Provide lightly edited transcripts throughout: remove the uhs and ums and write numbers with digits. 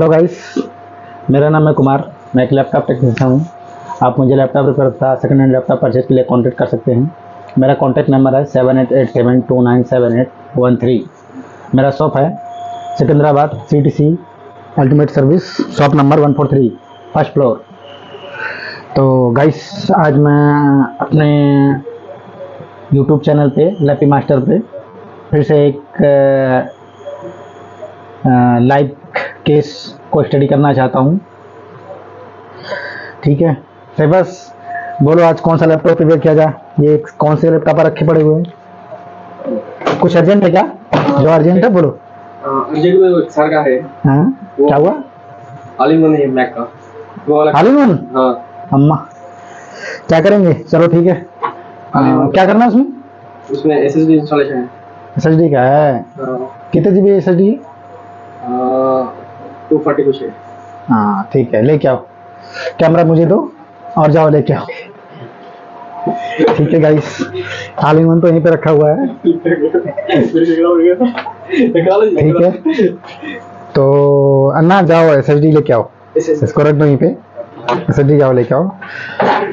Hello guys, मेरा नाम है कुमार। मैं एक लैपटॉप टेक्नीशियन हूँ। आप मुझे लैपटॉप रिपेयर तथा सेकंड हैंड लैपटॉप परचेज के लिए कॉन्टैक्ट कर सकते हैं। मेरा कॉन्टैक्ट नंबर है 7887297813। मेरा शॉप है Secunderabad CTC ultimate service, shop number 143, first floor. तो गाइस, आज मैं अपने यूट्यूब चैनल पे लैपी मास्टर पे फिर से एक लाइव केस को स्टडी करना चाहता हूँ। ठीक है, तो बस बोलो आज कौन सा लैपटॉप रिपेयर किया जाए। ये कौन से लैपटॉप पर रखे पड़े हुए हैं? कुछ अर्जेंट है क्या? जो अर्जेंट है बोलो। अर्जेंट में सर का है। हाँ, क्या हुआ? ऑल इन वन है मैक का, वो वाला ऑल इन वन। हाँ, अम्मा क्या करेंगे? चलो ठीक है। क्या करना है उसमें? उसमें SSD इंस्टॉलेशन है। SSD का है? कितने GB SSD है? 240 कुछ है। हाँ ठीक है, लेके आओ। कैमरा मुझे दो और जाओ लेके आओ। ठीक है गाइस, ऑल इन वन तो यहीं पे रखा हुआ है। ठीक है, तो अन्ना जाओ SSD लेके आओ। इसको रख दो यहीं पे। SSD जाओ लेके आओ।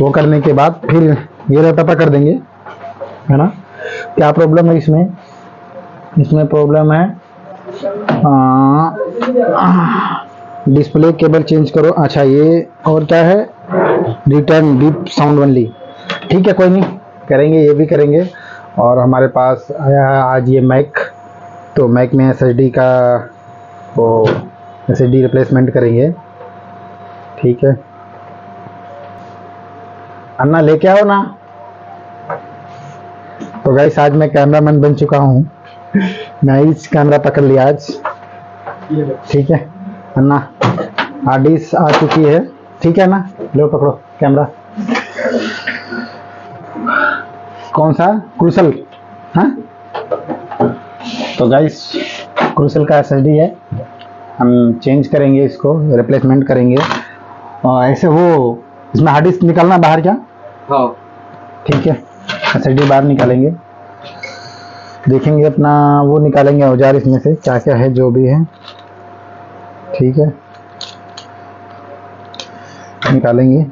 वो करने के बाद फिर ये लैपटॉप कर देंगे, है ना। क्या प्रॉब्लम है इसमें? इसमें प्रॉब्लम है डिस्प्ले केबल चेंज करो। अच्छा, ये और क्या है? Return deep sound only. ठीक है, कोई नहीं, करेंगे, ये भी करेंगे। और हमारे पास आया है आज ये मैक, तो मैक में SSD का वो SSD रिप्लेसमेंट करेंगे। ठीक है, अन्ना लेके आओ ना। तो गाइस, आज मैं कैमरामैन बन चुका हूँ। मैं इस कैमरा पकड़ लिया आज। ठीक है अन्ना, हार्ड डिस्क आ चुकी है। ठीक है ना, लो पकड़ो कैमरा। कौन सा? क्रूसल। हाँ, तो गाइस क्रूसल का SSD है, हम चेंज करेंगे, इसको रिप्लेसमेंट करेंगे। और ऐसे वो इसमें हार्ड डिस्क निकालना बाहर क्या? हाँ ठीक है, SSD बाहर निकालेंगे, देखेंगे अपना वो निकालेंगे औजार इसमें से क्या क्या है, जो भी है। ठीक है, निकालेंगे।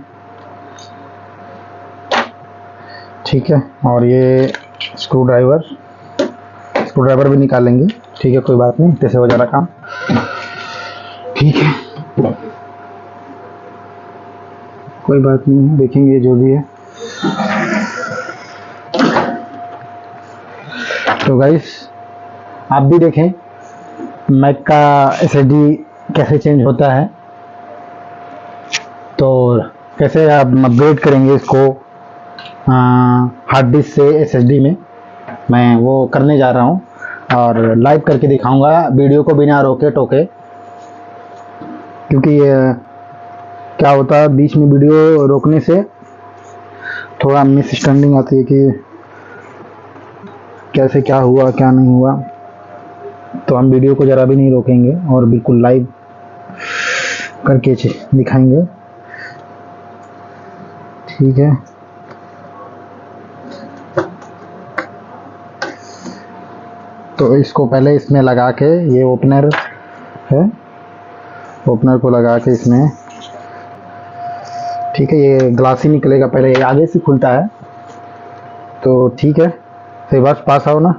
ठीक है, और ये स्क्रू ड्राइवर भी निकालेंगे। ठीक है, कोई बात नहीं, कैसे हो जा रहा काम। ठीक है, कोई बात नहीं है, देखेंगे जो भी है। तो गाइस, आप भी देखें मैक का SSD कैसे चेंज होता है, तो कैसे आप अपग्रेड करेंगे इसको हार्ड डिस्क से SSD में। मैं वो करने जा रहा हूँ और लाइव करके दिखाऊंगा, वीडियो को बिना रोके टोके। क्योंकि क्या होता है, बीच में वीडियो रोकने से थोड़ा मिसअंडरस्टैंडिंग आती है कि कैसे क्या हुआ क्या नहीं हुआ। तो हम वीडियो को ज़रा भी नहीं रोकेंगे और बिल्कुल लाइव करके दिखाएंगे। ठीक है, तो इसको पहले इसमें लगा के, ये ओपनर है, ओपनर को लगा के इसमें। ठीक है, ये ग्लास ही निकलेगा, पहले ये आगे से खुलता है। तो ठीक है, फिर बस पास आओ ना।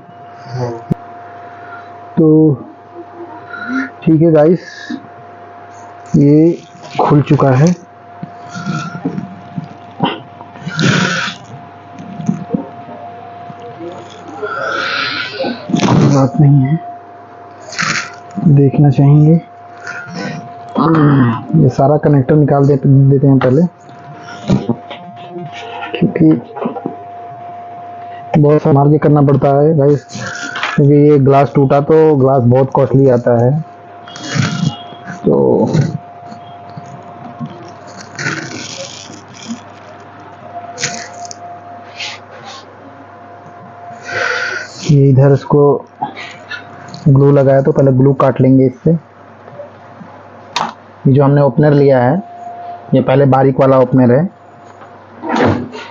तो ठीक है गाइस, ये खुल चुका है। कोई बात नहीं है, देखना चाहेंगे। ये सारा कनेक्टर निकाल देते हैं पहले, क्योंकि बहुत संभाल के करना पड़ता है गाइस। क्योंकि ये ग्लास टूटा तो ग्लास बहुत कॉस्टली आता है। तो ये इधर इसको ग्लू लगाया, तो पहले ग्लू काट लेंगे इससे। ये जो हमने ओपनर लिया है, ये पहले बारीक वाला ओपनर है,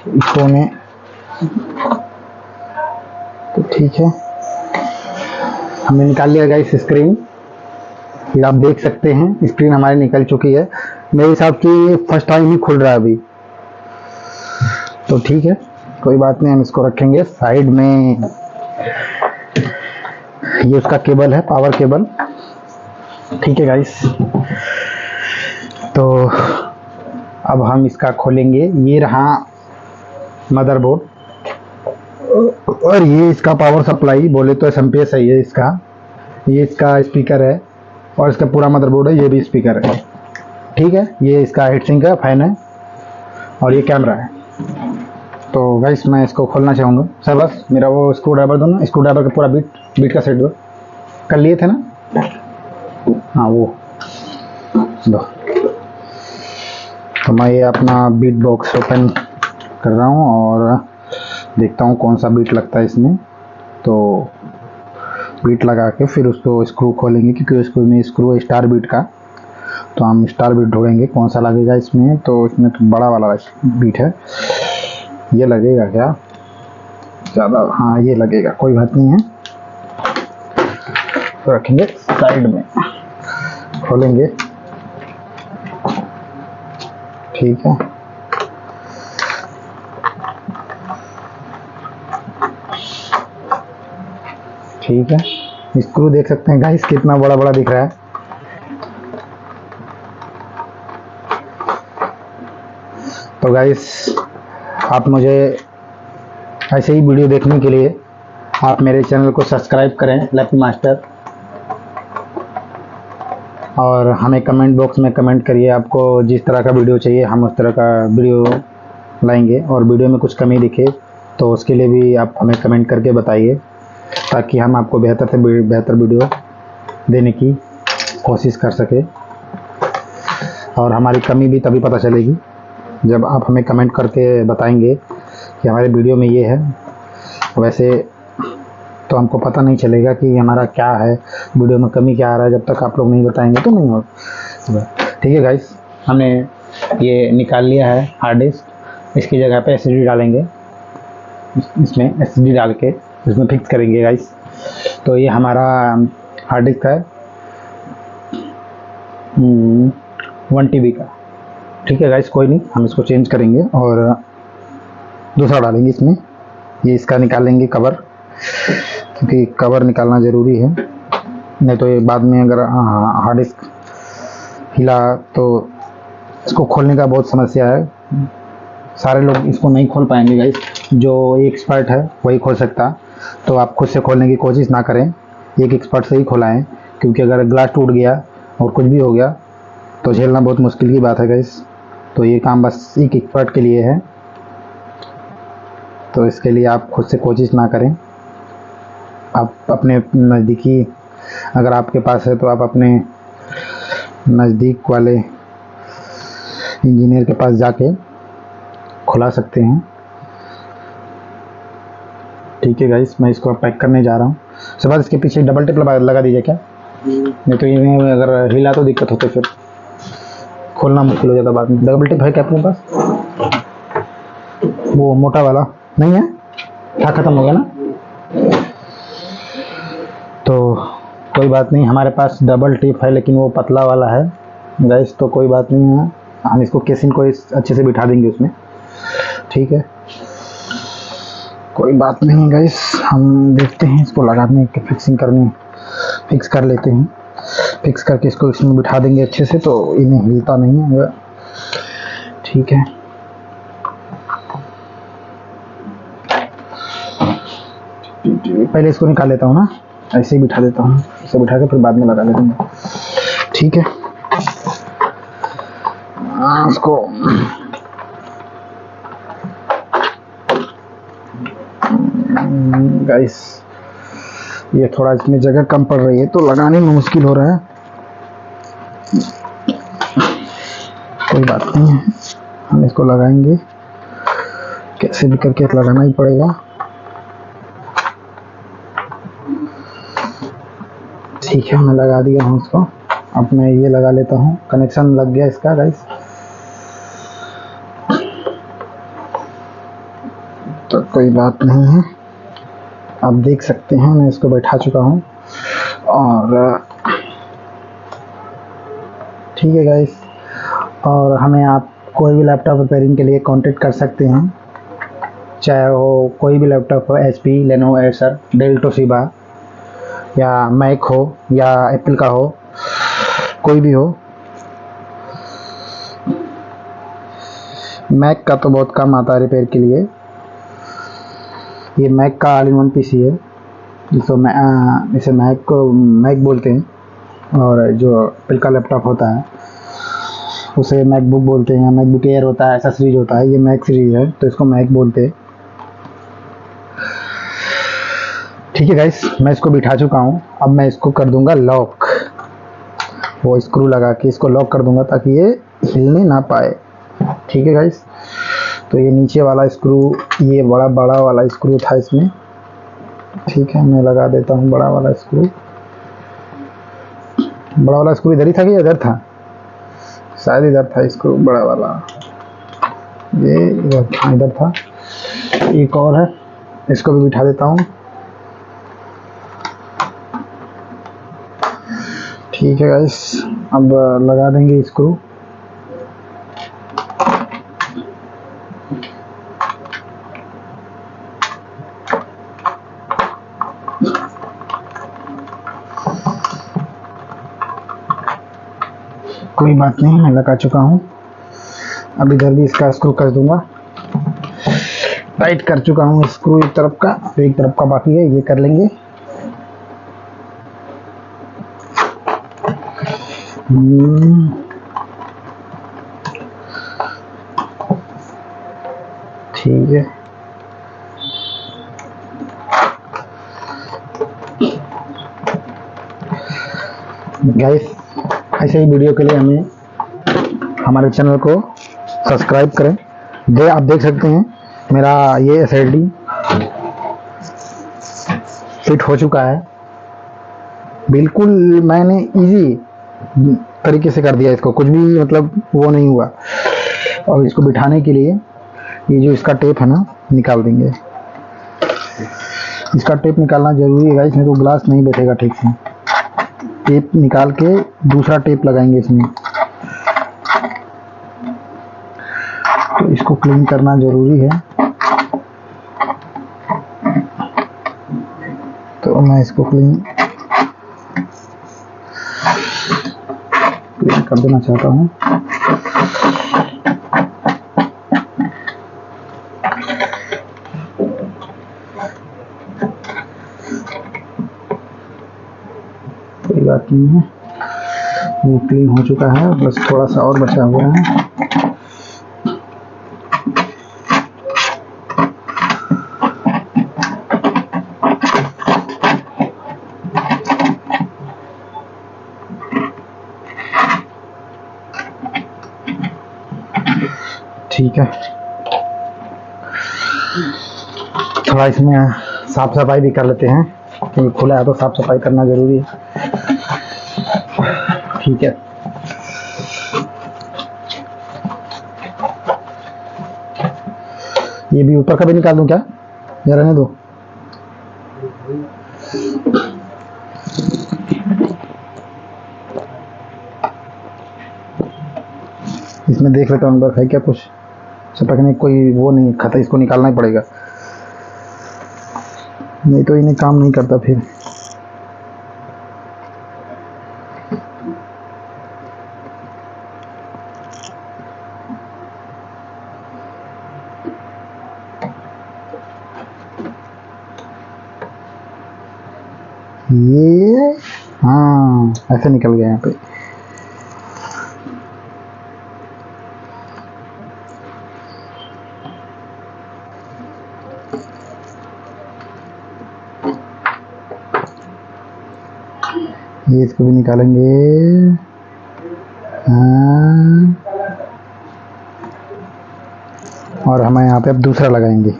इसको में। तो ठीक है, हमने निकाल लिया गाइस स्क्रीन। ये आप देख सकते हैं स्क्रीन हमारी निकल चुकी है। मेरे हिसाब से फर्स्ट टाइम ही खुल रहा है अभी, तो ठीक है कोई बात नहीं, हम इसको रखेंगे साइड में। ये उसका केबल है, पावर केबल। ठीक है गाइस, तो अब हम इसका खोलेंगे। ये रहा मदरबोर्ड और ये इसका पावर सप्लाई, बोले तो एसएमपीएस है ये इसका। ये इसका स्पीकर है और इसका पूरा मदरबोर्ड है, ये भी स्पीकर है। ठीक है, ये इसका हीट सिंक है, फैन है और ये कैमरा है। तो गाइस मैं इसको खोलना चाहूँगा। सर बस मेरा वो स्क्रू ड्राइवर दो ना, स्क्रू ड्राइवर का पूरा बीट का सेट दो। कर लिए थे ना? हाँ वो दो। तो मैं ये अपना बीट बॉक्स ओपन कर रहा हूँ और देखता हूँ कौन सा बीट लगता है इसमें। तो बीट लगा के फिर उसको स्क्रू खोलेंगे, क्योंकि स्क्रू में स्क्रू है स्टार बीट का। तो हम स्टार बीट ढूंढेंगे कौन सा लगेगा इसमें। तो इसमें तो बड़ा वाला बीट है, ये लगेगा क्या ज़्यादा? हाँ ये लगेगा, कोई बात नहीं है। तो रखेंगे साइड में, खोलेंगे। ठीक है, ठीक है। स्क्रू देख सकते हैं गाइस कितना बड़ा बड़ा दिख रहा है। तो गाइस आप मुझे ऐसे ही वीडियो देखने के लिए आप मेरे चैनल को सब्सक्राइब करें लैपी मास्टर, और हमें कमेंट बॉक्स में कमेंट करिए आपको जिस तरह का वीडियो चाहिए, हम उस तरह का वीडियो लाएंगे। और वीडियो में कुछ कमी दिखे तो उसके लिए भी आप हमें कमेंट करके बताइए, ताकि हम आपको बेहतर से बेहतर वीडियो देने की कोशिश कर सके। और हमारी कमी भी तभी पता चलेगी जब आप हमें कमेंट करके बताएंगे कि हमारे वीडियो में ये है। वैसे तो हमको पता नहीं चलेगा कि हमारा क्या है, वीडियो में कमी क्या आ रहा है, जब तक आप लोग नहीं बताएंगे तो नहीं होगा। ठीक है गाइस, हमने ये निकाल लिया है हार्ड डिस्क। इसकी जगह पे एसएसडी डालेंगे, इसमें एसएसडी डाल के इसमें फिक्स करेंगे गाइस। तो ये हमारा हार्ड डिस्क है 1 TB का। ठीक है गाइस, कोई नहीं, हम इसको चेंज करेंगे और दूसरा डालेंगे इसमें। ये इसका निकालेंगे कवर, क्योंकि कवर निकालना ज़रूरी है, नहीं तो ये बाद में अगर हार्ड डिस्क हिला तो इसको खोलने का बहुत समस्या है। सारे लोग इसको नहीं खोल पाएंगे गाइस, जो एक्सपर्ट है वही खोल सकता। तो आप खुद से खोलने की कोशिश ना करें, एक एक्सपर्ट से ही खोलाएं, क्योंकि अगर ग्लास टूट गया और कुछ भी हो गया तो झेलना बहुत मुश्किल की बात है गाइस। तो ये काम बस एक एक्सपर्ट के लिए है, तो इसके लिए आप खुद से कोशिश ना करें। आप अपने नज़दीकी, अगर आपके पास है तो आप अपने नज़दीक वाले इंजीनियर के पास जाके खुला सकते हैं। ठीक है गाइस, मैं इसको पैक करने जा रहा हूँ। उसके बाद इसके पीछे डबल टेप लगा दीजिए क्या, नहीं तो ये अगर हिला तो दिक्कत होती, फिर खोलना मुश्किल हो जाता बाद में। डबल टेप है क्या अपने पास? वो मोटा वाला नहीं है क्या, ख़त्म हो गया ना? तो कोई बात नहीं, हमारे पास डबल टेप है लेकिन वो पतला वाला है गाइस, तो कोई बात नहीं है, हम इसको केसिंग को अच्छे से बिठा देंगे उसमें। ठीक है, कोई बात नहीं गाइस, हम देखते हैं इसको लगाने की फिक्स कर लेते हैं। फिक्स करके इसको इसमें बिठा देंगे अच्छे से, तो इन्हें हिलता नहीं है। ठीक है, पहले इसको निकाल लेता हूँ ना, ऐसे ही बिठा देता हूँ, इसे बिठा के फिर बाद में लगा लेंगे। ठीक है, इसको गाइस ये थोड़ा इसमें जगह कम पड़ रही है तो लगाने में मुश्किल हो रहा है। कोई बात नहीं है, हम इसको लगाएंगे, कैसे भी करके लगाना ही पड़ेगा। ठीक है, मैं लगा दिया हूँ इसको। अब मैं ये लगा लेता हूँ, कनेक्शन लग गया इसका गाइस। तो कोई बात नहीं है, आप देख सकते हैं मैं इसको बैठा चुका हूँ। और ठीक है गाइस, और हमें आप कोई भी लैपटॉप रिपेयरिंग के लिए कांटेक्ट कर सकते हैं, चाहे वो कोई भी लैपटॉप हो, HP, Lenovo, Acer, Dell, Toshiba या मैक हो या एप्पल का हो, कोई भी हो। मैक का तो बहुत कम आता है रिपेयर के लिए। ये मैक का ऑल इन वन पीसी है, इसे मैक बोलते हैं, और जो एप्पल का लैपटॉप होता है उसे मैकबुक बोलते हैं, मैकबुक एयर होता है, ऐसा सीरीज होता है। ये मैक सीरीज है तो इसको मैक बोलते हैं। ठीक है गाइस, मैं इसको बिठा चुका हूँ। अब मैं इसको कर दूंगा लॉक, वो स्क्रू लगा के इसको लॉक कर दूंगा ताकि ये हिलने ना पाए। ठीक है गाइस, तो ये नीचे वाला स्क्रू, ये बड़ा बड़ा वाला स्क्रू था इसमें। ठीक है, मैं लगा देता हूँ बड़ा वाला स्क्रू। बड़ा वाला स्क्रू इधर ही था कि इधर था? शायद इधर था स्क्रू बड़ा वाला, ये इधर था। एक और है, इसको भी बिठा देता हूँ। ठीक है गाइस, अब लगा देंगे स्क्रू। कोई बात नहीं, मैं लगा चुका हूँ। अब इधर भी इसका स्क्रू कर दूंगा। टाइट कर चुका हूँ स्क्रू एक तरफ का, एक तरफ का बाकी है, ये कर लेंगे। ठीक है, गाइस ऐसे ही वीडियो के लिए हमारे चैनल को सब्सक्राइब करें। आप देख सकते हैं मेरा ये SSD फिट हो चुका है। बिल्कुल मैंने इजी तरीके से कर दिया इसको, कुछ भी मतलब वो नहीं हुआ। और इसको बिठाने के लिए ये जो इसका टेप है ना, निकाल देंगे। इसका टेप निकालना जरूरी है गाइस, नहीं तो ग्लास नहीं बैठेगा ठीक से। टेप निकाल के दूसरा टेप लगाएंगे इसमें। तो इसको क्लीन करना जरूरी है, तो मैं इसको क्लीन कर देना चाहता हूँ। कोई बात नहीं है, वो क्लीन हो चुका है, बस थोड़ा सा और बचा हुआ है। ठीक है, थोड़ा इसमें साफ सफाई भी कर लेते हैं, क्योंकि खुला है तो साफ सफाई करना जरूरी है। ठीक है, ये भी ऊपर का भी निकाल दूं क्या, या रहने दो? इसमें देख लेता हूँ अंदर है क्या कुछ, चिपकने कोई वो नहीं खाता, इसको निकालना ही पड़ेगा, नहीं तो इन्हें काम नहीं करता फिर। ये हाँ, ऐसे निकल गया यहाँ पे। ये इसको भी निकालेंगे। हाँ, और हमें यहाँ पे अब दूसरा लगाएंगे,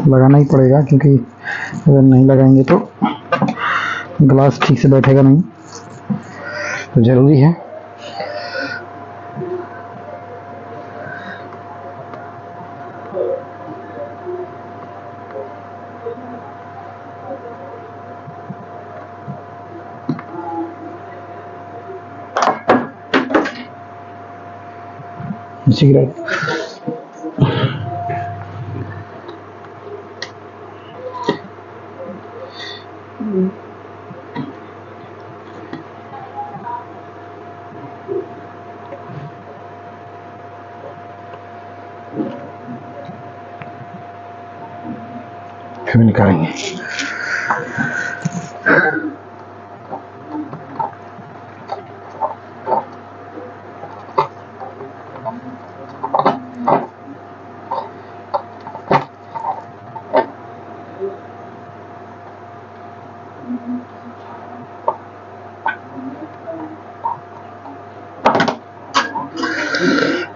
लगाना ही पड़ेगा, क्योंकि अगर नहीं लगाएंगे तो ग्लास ठीक से बैठेगा नहीं, तो जरूरी है। इसी की फिर निकालेंगे।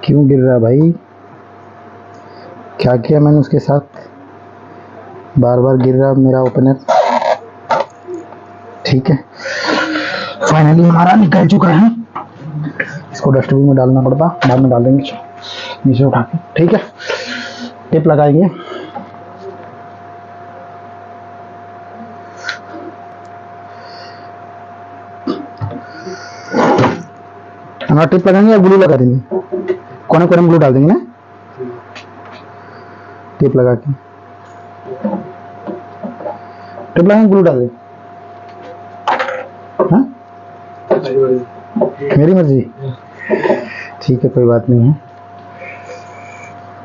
क्यों गिर रहा भाई? क्या किया मैंने उसके साथ? बार बार गिर रहा मेरा ओपनर। ठीक है, फाइनली हमारा निकल चुका है। इसको डस्टबिन में डालना पड़ता, बाद में डाल देंगे नीचे उठा के। ठीक है, टिप लगाएंगे। हमारा टिप लगाएंगे या ग्लू लगा देंगे? कोने कोने में ग्लू डाल देंगे ना, टिप लगा के। टिप लगाएंगे, ग्लू डाल देंगे। हाँ, मेरी मर्जी। ठीक है, कोई बात नहीं है,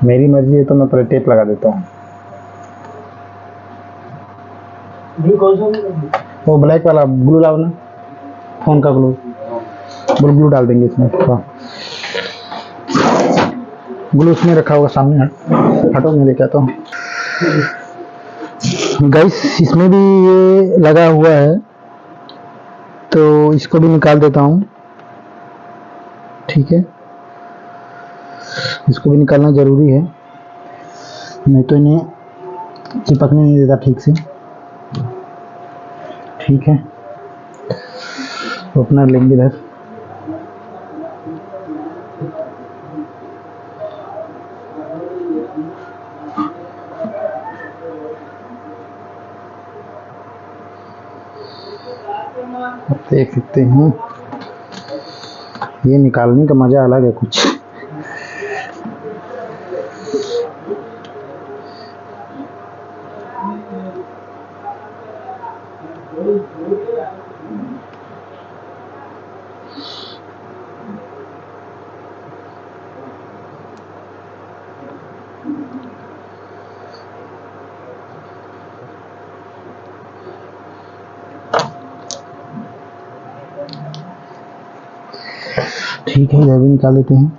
मेरी मर्जी है तो मैं पहले टेप लगा देता हूँ। वो ब्लैक वाला ग्लू लाओ ना, फोन का ग्लू। ग्लू डाल देंगे इसमें। ग्लू उसमें रखा होगा सामने। हटो, मैं लेके आता हूँ। गाइस, इसमें भी ये लगा हुआ है, तो इसको भी निकाल देता हूँ। ठीक है, इसको भी निकालना जरूरी है, नहीं तो इन्हें चिपकने नहीं देता ठीक से। ठीक है, ओपनर लेंगे इधर। देख सकते हैं, ये निकालने का मजा अलग है कुछ। ठीक है, यह भी निकाल देते हैं।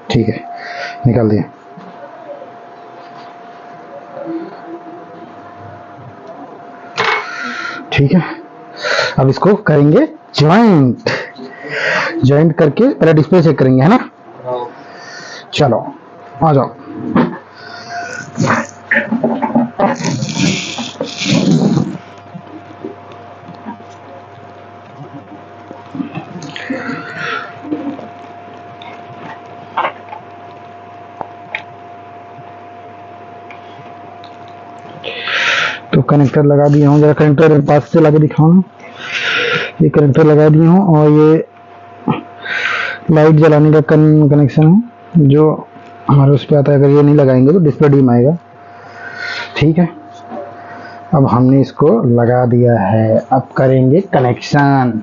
ठीक है, निकाल दिया। ठीक है, अब इसको करेंगे ज्वाइंट। ज्वाइंट करके पहले डिस्प्ले चेक करेंगे, है ना? चलो आ जाओ। तो कनेक्टर लगा दिया हूँ, जरा कनेक्टर पास से लगा दिखाऊं। ये कनेक्टर लगा दिया हूँ और ये लाइट जलाने का कनेक्शन है जो हमारे उस पर आता है। अगर ये नहीं लगाएंगे तो डिस्प्ले डीम आएगा। ठीक है, अब हमने इसको लगा दिया है, अब करेंगे कनेक्शन।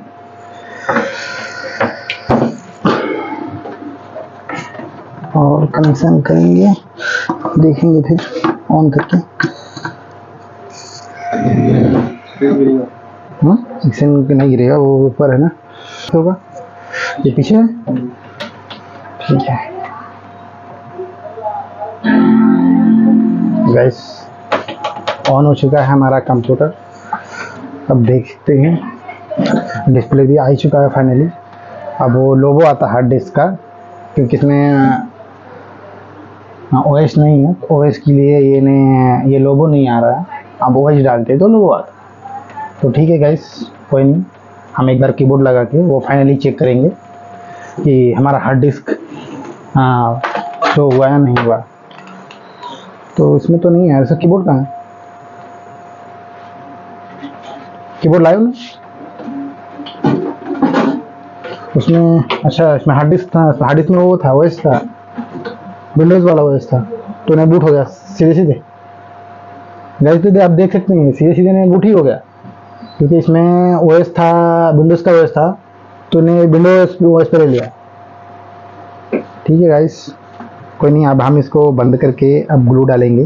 और कनेक्शन करेंगे, देखेंगे फिर ऑन करके। एक्शन नहीं गिरेगा, वो ऊपर है ना, होगा ये पीछे है। ठीक है गाइस, ऑन हो चुका है हमारा कंप्यूटर। अब देखते हैं डिस्प्ले भी आ ही चुका है फाइनली। अब वो लोगो आता है हार्ड डिस्क का, क्योंकि इसमें ओएस नहीं है, ओएस के लिए ये लोगो नहीं आ रहा है। अब ओएस डालते तो लोगो आता। तो ठीक है गाइस, कोई नहीं, हम एक बार कीबोर्ड लगा के वो फाइनली चेक करेंगे कि हमारा हार्ड डिस्क शो हुआ या नहीं हुआ। तो इसमें तो नहीं है ऐसा। कीबोर्ड कहाँ है? कीबोर्ड लाए हो ना उसमें? अच्छा, इसमें हार्ड डिस्क था। हार्ड डिस्क में वो था, ओएस था, विंडोज़ वाला ओएस था, तो नहीं बूट हो गया सीधे सीधे। गाइस तो आप देख सकते हैं सीधे सीधे नहीं बूट ही हो गया, क्योंकि इसमें ओएस था, विंडोज़ का ओएस था, तो ने विंडोज़ ओएस पर ले लिया। ठीक है गाइस, कोई नहीं। अब हम इसको बंद करके अब ग्लू डालेंगे,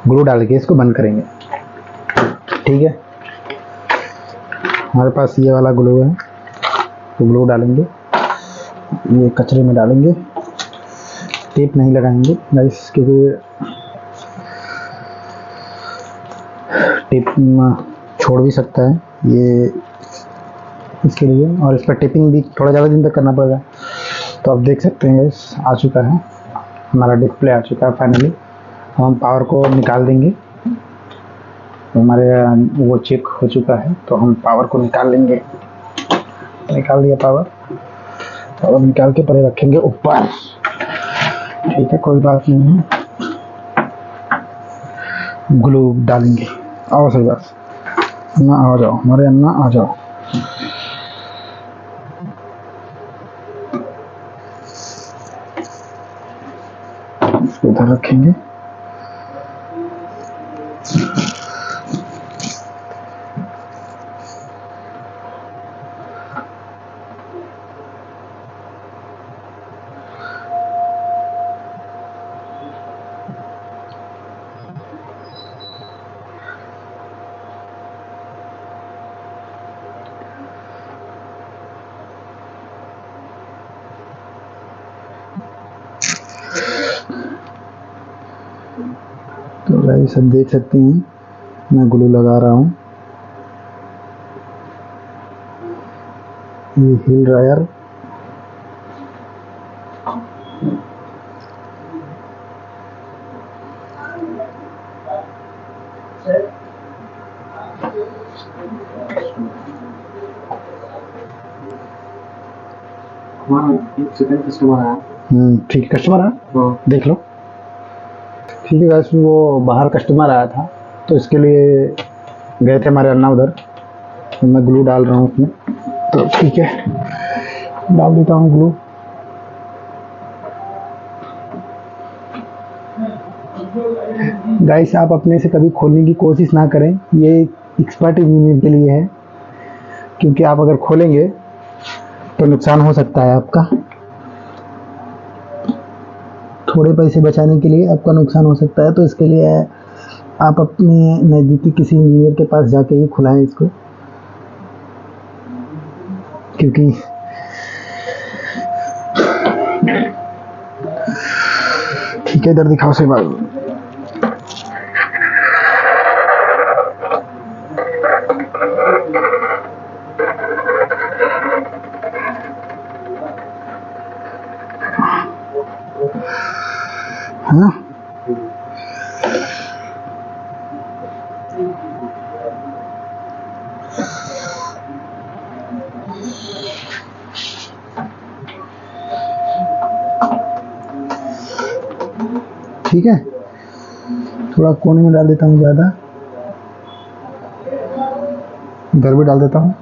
ग्लू डाल के इसको बंद करेंगे। ठीक है, हमारे पास ये वाला ग्लू है, तो ग्लू डालेंगे, ये कचरे में डालेंगे। टेप नहीं लगाएंगे गाइस, क्योंकि टेप छोड़ भी सकता है ये, इसके लिए। और इस पर टेपिंग भी थोड़ा ज़्यादा दिन तक करना पड़ेगा। तो आप देख सकते हैं गाइस, आ चुका है हमारा डिस्प्ले, आ चुका है फाइनली। हम पावर को निकाल देंगे, तो हमारे वो चेक हो चुका है, तो हम पावर को निकाल लेंगे। निकाल दिया पावर, पावर निकाल के पहले रखेंगे ऊपर। ठीक है, कोई बात नहीं है। ग्लू डालेंगे। आओ सही बात, अन्ना आ जाओ, हमारे अन्ना आ जाओ। इसको इधर रखेंगे। तो गाइस सब देख सकते हैं, मैं ग्लू लगा रहा हूँ। ये हिल रहा है यार। एक सेकंड, कस्टमर आया। ठीक, कस्टमर है, हाँ। देख लो। ठीक है गाइस, वो बाहर कस्टमर आया था, तो इसके लिए गए थे हमारे अन्ना उधर। तो मैं ग्लू डाल रहा हूँ उसमें, तो ठीक है, डाल देता हूँ ग्लू। गाइस आप अपने से कभी खोलने की कोशिश ना करें, ये एक्सपर्ट इंजीनियर के लिए है, क्योंकि आप अगर खोलेंगे तो नुकसान हो सकता है आपका। थोड़े पैसे बचाने के लिए आपका नुकसान हो सकता है, तो इसके लिए आप अपने नज़दीकी किसी इंजीनियर के पास जाके ही खुलाएं इसको, क्योंकि ठीक है, इधर दिखाओ से बात। हाँ, ठीक है, थोड़ा कोने में डाल देता हूँ ज़्यादा, इधर भी डाल देता हूँ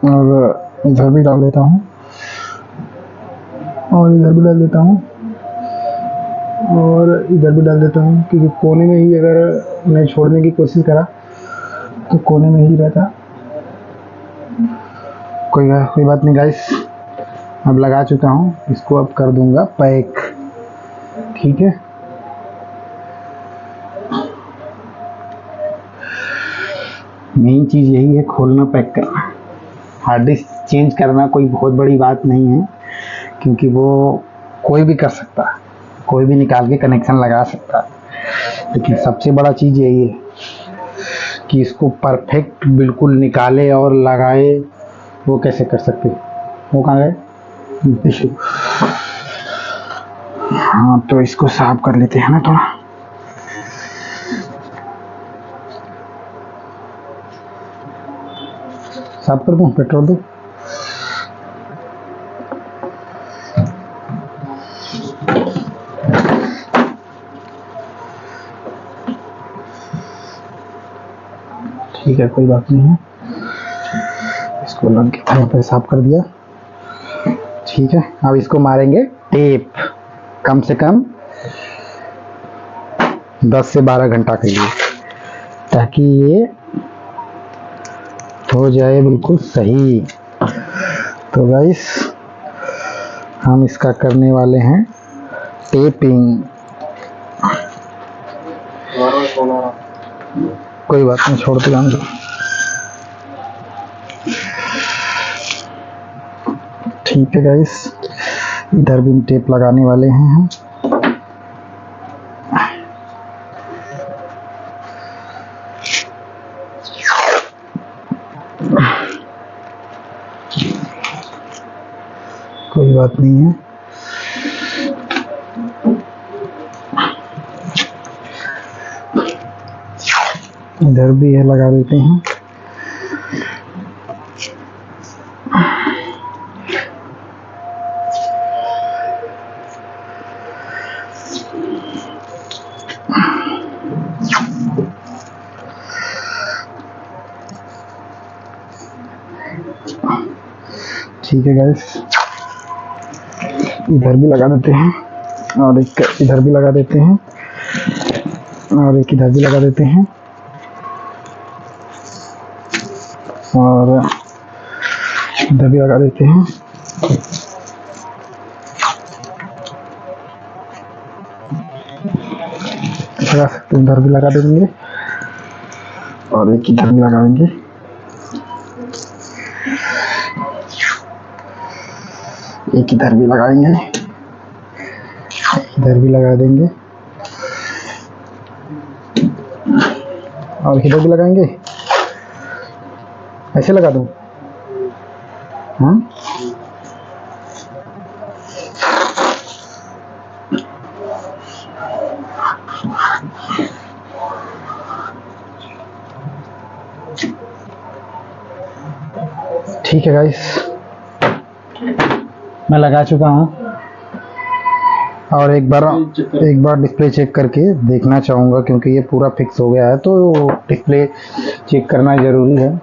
और इधर भी डाल देता हूँ और इधर भी डाल देता हूँ और इधर भी डाल देता हूँ, क्योंकि कोने में ही अगर मैं छोड़ने की कोशिश करा तो कोने में ही रहता। कोई बात नहीं गाइस, अब लगा चुका हूँ, इसको अब कर दूंगा पैक। ठीक है, मेन चीज़ यही है, खोलना, पैक करना। हार्ड डिस्क चेंज करना कोई बहुत बड़ी बात नहीं है, क्योंकि वो कोई भी कर सकता है, कोई भी निकाल के कनेक्शन लगा सकता है। लेकिन सबसे बड़ा चीज़ यही है कि इसको परफेक्ट बिल्कुल निकाले और लगाए, वो कैसे कर सकते? वो कहाँ गए टिश्यू? हाँ, तो इसको साफ कर लेते हैं ना थोड़ा। साफ कर दूं? पेट्रोल दूं? ठीक है, कोई बात नहीं है। इसको लग के यहाँ पे साफ कर दिया। ठीक है, अब इसको मारेंगे टेप, कम से कम 10 से 12 घंटा के लिए, ताकि ये हो जाए बिल्कुल सही। तो गाइस, हम इसका करने वाले हैं टेपिंग। कोई बात नहीं, छोड़ दो, जान दो। ठीक है गाइस, इधर भी टेप लगाने वाले हैं हम। कोई बात नहीं है। इधर भी है, लगा देते हैं। ठीक है गाइस, इधर भी लगा देते हैं, और एक इधर भी लगा देते हैं, और एक इधर भी लगा देते हैं, और इधर भी लगा देते हैं। लगा सकते हैं, इधर भी लगा देंगे, और एक इधर भी लगाएंगे। एक इधर भी लगाएंगे, इधर भी लगा देंगे, और इधर भी लगाएंगे। ऐसे लगा दूं? हाँ, ठीक है गाइस, मैं लगा चुका हूँ, और एक बार डिस्प्ले चेक करके देखना चाहूँगा, क्योंकि ये पूरा फिक्स हो गया है, तो डिस्प्ले चेक करना ज़रूरी है।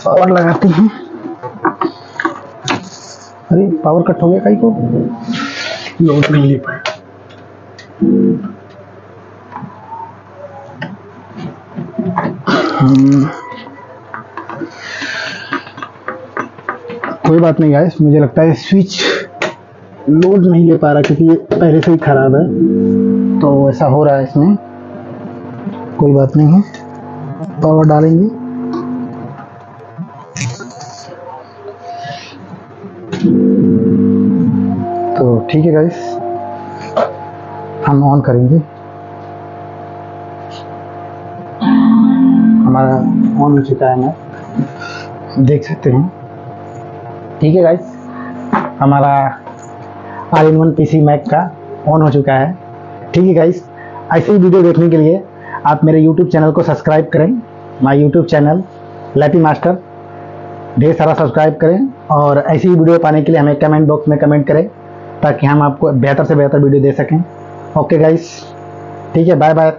पावर लगाते हैं। अरे पावर कट हो गया, कहीं को लोड नहीं ले पाया। कोई बात नहीं गाइस, मुझे लगता है स्विच लोड नहीं ले पा रहा, क्योंकि ये पहले से ही खराब है, तो ऐसा हो रहा है इसमें। कोई बात नहीं है, पावर डालेंगे। तो ठीक है गाइस, हम ऑन करेंगे। हमारा ऑन हो चुका है, मैं देख सकते हैं। ठीक है गाइस, हमारा ऑल-इन-वन पीसी मैक का ऑन हो चुका है। ठीक है गाइस, ऐसे ही वीडियो देखने के लिए आप मेरे यूट्यूब चैनल को सब्सक्राइब करें। My YouTube channel lappy master, ढेर सारा सब्सक्राइब करें, और ऐसी ही वीडियो पाने के लिए हमें कमेंट बॉक्स में कमेंट करें, ताकि हम आपको बेहतर से बेहतर वीडियो दे सकें। ओके गाइस, ठीक है, बाय बाय।